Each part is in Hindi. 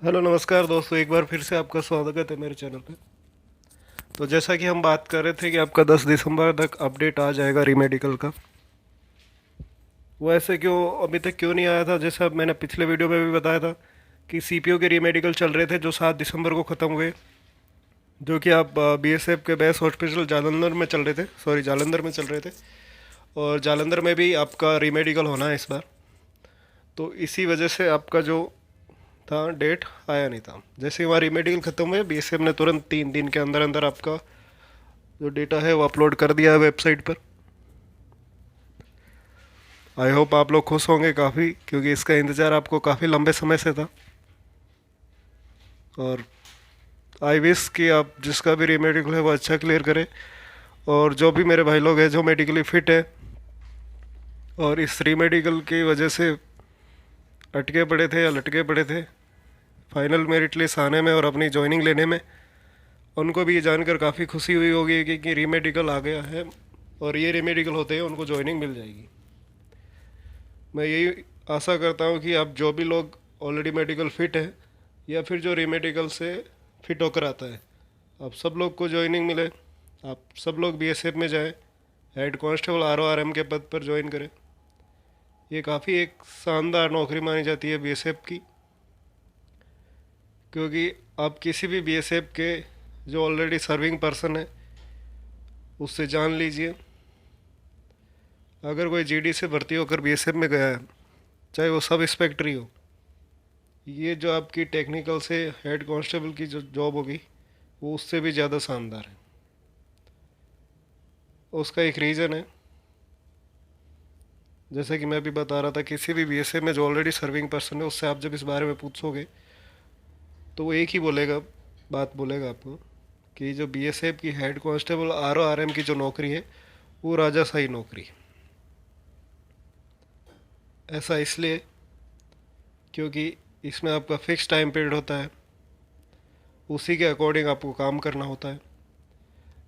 हेलो नमस्कार दोस्तों, एक बार फिर से आपका स्वागत है मेरे चैनल पे। तो जैसा कि हम बात कर रहे थे कि आपका 10 दिसंबर तक अपडेट आ जाएगा रीमेडिकल का। वो ऐसे क्यों अभी तक क्यों नहीं आया था? जैसा अब मैंने पिछले वीडियो में भी बताया था कि सीपीयू के रीमेडिकल चल रहे थे जो 7 दिसंबर को ख़त्म हुए, जो कि आप बीएसएफ के बेस हॉस्पिटल जालंधर में चल रहे थे, सॉरी जालंधर में चल रहे थे। और जालंधर में भी आपका रीमेडिकल होना है इस बार। तो इसी वजह से आपका जो था डेट आया नहीं था। जैसे ही हमारा रीमेडिकल ख़त्म हुआ, बीएसएफ ने तुरंत 3 दिन के अंदर अंदर आपका जो डेटा है वो अपलोड कर दिया है वेबसाइट पर। आई होप आप लोग खुश होंगे काफ़ी, क्योंकि इसका इंतज़ार आपको काफ़ी लंबे समय से था। और आई विश कि आप जिसका भी रीमेडिकल है वो अच्छा क्लियर करे। और जो भी मेरे भाई लोग हैं जो मेडिकली फिट है और इस रीमेडिकल की वजह से अटके पड़े थे या लटके पड़े थे फाइनल मेरिट लिस्ट आने में और अपनी ज्वाइनिंग लेने में, उनको भी ये जानकर काफ़ी खुशी हुई होगी कि रीमेडिकल आ गया है और ये रीमेडिकल होते ही उनको ज्वाइनिंग मिल जाएगी। मैं यही आशा करता हूँ कि आप जो भी लोग ऑलरेडी मेडिकल फिट है या फिर जो रीमेडिकल से फिट होकर आता है, आप सब लोग को ज्वाइनिंग मिले। आप सब लोग बीएसएफ में जाएं, हेड कांस्टेबल आरओआरएम के पद पर ज्वाइन करें। ये काफ़ी एक शानदार नौकरी मानी जाती है बीएसएफ की, क्योंकि आप किसी भी बीएसएफ के जो ऑलरेडी सर्विंग पर्सन है उससे जान लीजिए, अगर कोई जीडी से भर्ती होकर बीएसएफ में गया है, चाहे वो सब इंस्पेक्टर ही हो, ये जो आपकी टेक्निकल से हेड कांस्टेबल की जो जॉब होगी वो उससे भी ज़्यादा शानदार है। उसका एक रीज़न है, जैसे कि मैं भी बता रहा था, किसी भी बीएसएफ में जो ऑलरेडी सर्विंग पर्सन है उससे आप जब इस बारे में पूछोगे तो वो एक ही बात बोलेगा आपको कि जो बीएसएफ की हेड कांस्टेबल आरओआरएम की जो नौकरी है वो राजाशाही नौकरी है। ऐसा इसलिए क्योंकि इसमें आपका फिक्स टाइम पीरियड होता है, उसी के अकॉर्डिंग आपको काम करना होता है।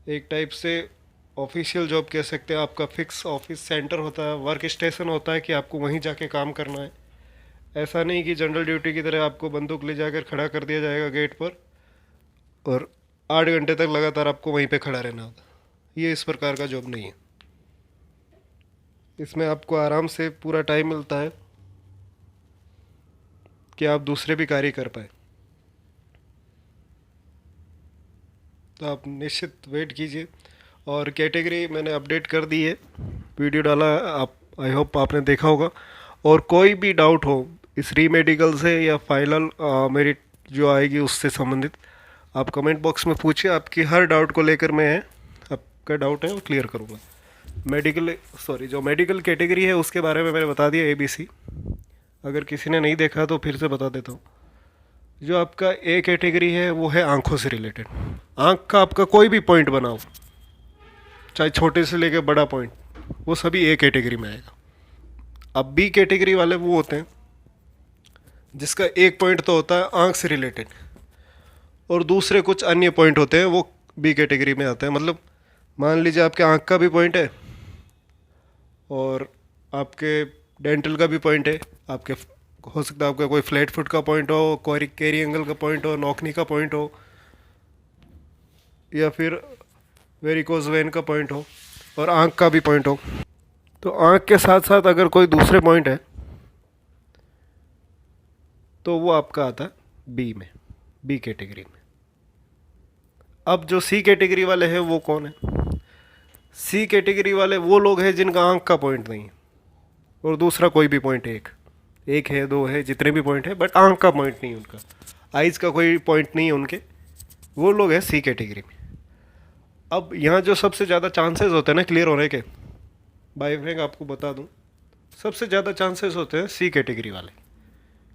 एक टाइप से ऑफिशियल जॉब कह सकते हैं। आपका फिक्स ऑफिस सेंटर होता है, वर्क स्टेशन होता है कि आपको वहीं जाके काम करना है। ऐसा नहीं कि जनरल ड्यूटी की तरह आपको बंदूक ले जाकर खड़ा कर दिया जाएगा गेट पर और 8 घंटे तक लगातार आपको वहीं पे खड़ा रहना होगा। ये इस प्रकार का जॉब नहीं है। इसमें आपको आराम से पूरा टाइम मिलता है कि आप दूसरे भी कार्य कर पाए। तो आप निश्चित वेट कीजिए। और कैटेगरी मैंने अपडेट कर दी है, वीडियो डाला है, आप आई होप आपने देखा होगा। और कोई भी डाउट हो इस रीमेडिकल से या फाइनल मेरिट जो आएगी उससे संबंधित, आप कमेंट बॉक्स में पूछिए। आपकी हर डाउट को लेकर मैं आपका डाउट है वो क्लियर करूँगा। जो मेडिकल कैटेगरी है उसके बारे में मैंने बता दिया एबीसी। अगर किसी ने नहीं देखा तो फिर से बता देता हूँ। जो आपका ए कैटेगरी है वो है आंखों से रिलेटेड। आंख का आपका कोई भी पॉइंट बनाओ, चाहे छोटे से लेकर बड़ा पॉइंट, वो सभी ए कैटेगरी में आएगा। अब बी कैटेगरी वाले वो होते हैं जिसका एक पॉइंट तो होता है आंख से रिलेटेड और दूसरे कुछ अन्य पॉइंट होते हैं, वो बी कैटेगरी में आते हैं। मतलब मान लीजिए आपके आंख का भी पॉइंट है और आपके डेंटल का भी पॉइंट है, आपके हो सकता है आपका कोई फ्लैट फुट का पॉइंट हो, कोई कैरी एंगल का पॉइंट हो, नौकनी का पॉइंट हो, या फिर वेरिकोज वेन का पॉइंट हो और आंख का भी पॉइंट हो। तो आंख के साथ साथ अगर कोई दूसरे पॉइंट है तो वो आपका आता है बी में, बी कैटेगरी में। अब जो सी कैटेगरी वाले हैं वो कौन है? सी कैटेगरी वाले वो लोग हैं जिनका आंख का पॉइंट नहीं है और दूसरा कोई भी पॉइंट है, एक एक है, दो है, जितने भी पॉइंट है, बट आंख का पॉइंट नहीं है उनका, आइज़ का कोई पॉइंट नहीं है उनके, वो लोग हैं सी कैटेगरी में। अब यहाँ जो सबसे ज़्यादा चांसेस होते हैं ना क्लियर होने के, बाय फ्रेंक आपको बता दूँ, सबसे ज़्यादा चांसेस होते हैं सी कैटेगरी वाले,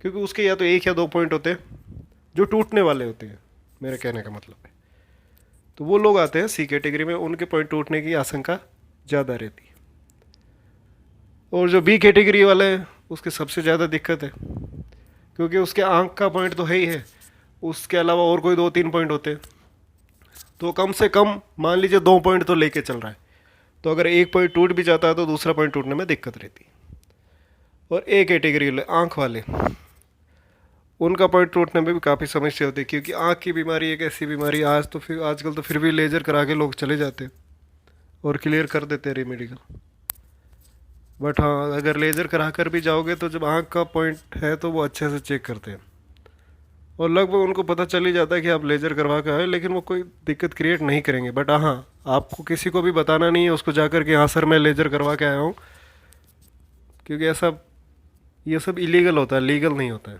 क्योंकि उसके या तो एक या दो पॉइंट होते हैं जो टूटने वाले होते हैं, मेरे कहने का मतलब है। तो वो लोग आते हैं सी कैटेगरी में, उनके पॉइंट टूटने की आशंका ज़्यादा रहती है। और जो बी कैटेगरी वाले हैं उसके सबसे ज़्यादा दिक्कत है, क्योंकि उसके आंख का पॉइंट तो है ही है, उसके अलावा और कोई 2-3 पॉइंट होते हैं। तो कम से कम मान लीजिए 2 पॉइंट तो लेके चल रहा है, तो अगर एक पॉइंट टूट भी जाता है तो दूसरा पॉइंट टूटने में दिक्कत रहती है। और ए कैटेगरी वाले आँख वाले, उनका पॉइंट टूटने में भी काफ़ी समस्या होती है, क्योंकि आँख की बीमारी एक ऐसी बीमारी आजकल तो फिर भी लेज़र करा के लोग चले जाते हैं और क्लियर कर देते हैं रेमेडिकल। बट हाँ, अगर लेज़र करा कर भी जाओगे तो जब आँख का पॉइंट है तो वो अच्छे से चेक करते हैं और लगभग उनको पता चल ही जाता है कि आप लेज़र करवा के आए, लेकिन वो कोई दिक्कत क्रिएट नहीं करेंगे। बट हाँ, आपको किसी को भी बताना नहीं है उसको जाकर के, हाँ सर मैं लेज़र करवा के आया हूँ, क्योंकि ये सब इलीगल होता है, लीगल नहीं होता है।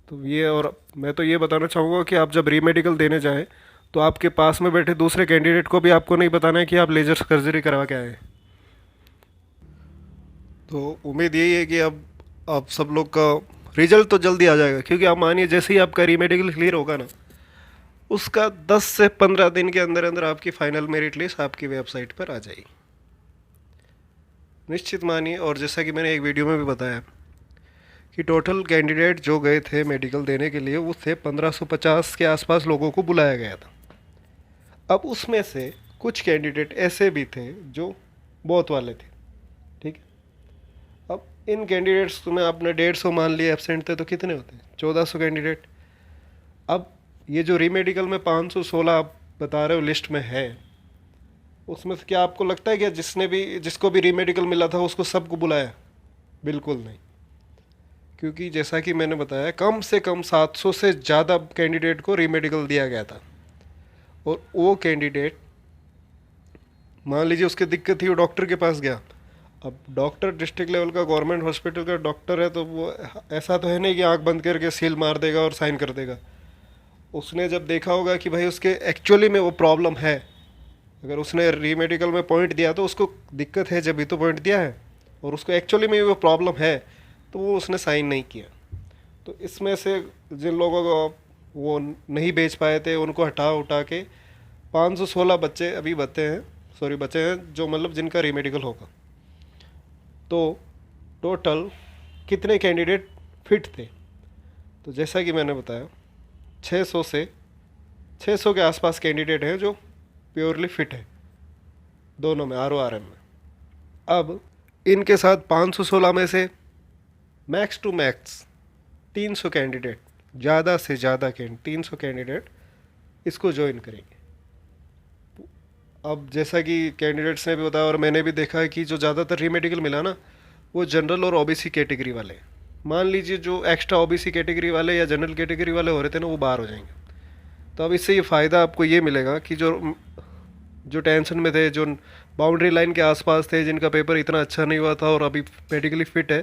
तो ये, और मैं तो ये बताना चाहूँगा कि आप जब रीमेडिकल देने जाएँ तो आपके पास में बैठे दूसरे कैंडिडेट को भी आपको नहीं बताना है कि आप लेज़र सर्जरी करवा के आए। तो उम्मीद यही है कि अब आप सब लोग का रिजल्ट तो जल्दी आ जाएगा, क्योंकि आप मानिए जैसे ही आपका रीमेडिकल क्लियर होगा ना, उसका 10 से 15 दिन के अंदर अंदर आपकी फाइनल मेरिट लिस्ट आपकी वेबसाइट पर आ जाएगी, निश्चित मानिए। और जैसा कि मैंने एक वीडियो में भी बताया कि टोटल कैंडिडेट जो गए थे मेडिकल देने के लिए वो थे 1550 के आसपास लोगों को बुलाया गया था। अब उसमें से कुछ कैंडिडेट ऐसे भी थे जो बहुत वाले थे, ठीक है। अब इन कैंडिडेट्स में आपने 150 मान लिए एब्सेंट थे, तो कितने होते हैं? 1400 कैंडिडेट। अब ये जो रीमेडिकल में 516 आप बता रहे हो लिस्ट में है, उसमें से क्या आपको लगता है कि जिसको भी रीमेडिकल मिला था उसको सबको बुलाया? बिल्कुल नहीं, क्योंकि जैसा कि मैंने बताया कम से कम 700 से ज़्यादा कैंडिडेट को रीमेडिकल दिया गया था। और वो कैंडिडेट, मान लीजिए उसकी दिक्कत थी, वो डॉक्टर के पास गया। अब डॉक्टर डिस्ट्रिक्ट लेवल का गवर्नमेंट हॉस्पिटल का डॉक्टर है, तो वो ऐसा तो है नहीं कि आंख बंद करके सील मार देगा और साइन कर देगा। उसने जब देखा होगा कि भाई उसके एक्चुअली में वो प्रॉब्लम है, अगर उसने रीमेडिकल में पॉइंट दिया तो उसको दिक्कत है, जब भी तो पॉइंट दिया है, और उसको एक्चुअली में वो प्रॉब्लम है, तो वो उसने साइन नहीं किया। तो इसमें से जिन लोगों को वो नहीं बेच पाए थे उनको हटा उठा के 516 बच्चे अभी बचे हैं जो मतलब जिनका रीमेडिकल होगा। तो टोटल कितने कैंडिडेट फिट थे? तो जैसा कि मैंने बताया 600 के आसपास कैंडिडेट हैं जो प्योरली फिट है दोनों में, RORM में। अब इनके साथ 516 में से मैक्स टू मैक्स 300 कैंडिडेट, ज़्यादा से ज़्यादा 300 कैंडिडेट इसको ज्वाइन करेंगे। अब जैसा कि कैंडिडेट्स ने भी बताया और मैंने भी देखा है कि जो ज़्यादातर रीमेडिकल मिला ना, वो जनरल और OBC कैटेगरी वाले। मान लीजिए जो एक्स्ट्रा OBC कैटेगरी वाले या जनरल कैटेगरी वाले हो रहे थे ना, वो बाहर हो जाएंगे। तो अब इससे ये फ़ायदा आपको ये मिलेगा कि जो टेंशन में थे, जो बाउंड्री लाइन के आसपास थे, जिनका पेपर इतना अच्छा नहीं हुआ था और अभी मेडिकली फिट है,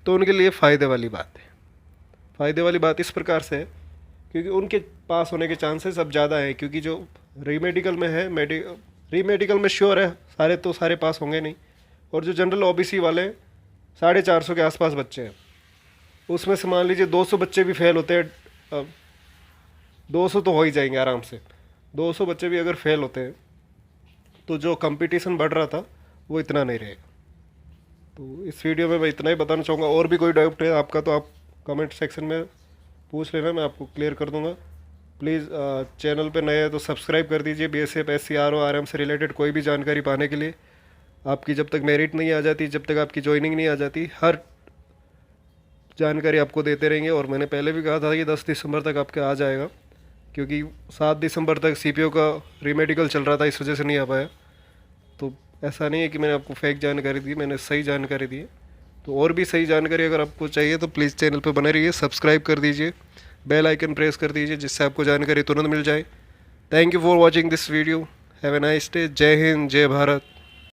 तो उनके लिए फ़ायदे वाली बात है। फ़ायदे वाली बात इस प्रकार से है क्योंकि उनके पास होने के चांसेस अब ज़्यादा है, क्योंकि जो रीमेडिकल में है, रीमेडिकल में श्योर है सारे पास होंगे नहीं। और जो जनरल OBC वाले 450 के आसपास बच्चे हैं, उसमें से मान लीजिए 200 बच्चे भी फेल होते हैं, 200 तो हो ही जाएंगे आराम से। 200 बच्चे भी अगर फेल होते हैं तो जो कंपटीशन बढ़ रहा था वो इतना नहीं रहेगा। तो इस वीडियो में मैं इतना ही बताना चाहूँगा। और भी कोई डाउट है आपका तो आप कमेंट सेक्शन में पूछ लेना, मैं आपको क्लियर कर दूँगा। प्लीज़ चैनल पे नए हैं तो सब्सक्राइब कर दीजिए। BSF SC RORM से रिलेटेड कोई भी जानकारी पाने के लिए, आपकी जब तक मेरिट नहीं आ जाती, जब तक आपकी ज्वाइनिंग नहीं आ जाती, हर जानकारी आपको देते रहेंगे। और मैंने पहले भी कहा था कि 10 दिसंबर तक आपका आ जाएगा, क्योंकि 7 दिसंबर तक CPO का रीमेडिकल चल रहा था, इस वजह से नहीं आ पाया। तो ऐसा नहीं है कि मैंने आपको फेक जानकारी दी, मैंने सही जानकारी दी है। तो और भी सही जानकारी अगर आपको चाहिए तो प्लीज़ चैनल पर बने रहिए, सब्सक्राइब कर दीजिए, बेल आइकन प्रेस कर दीजिए, जिससे आपको जानकारी तुरंत मिल जाए। Thank you for watching this video. Have a nice day. जय हिंद, जय भारत।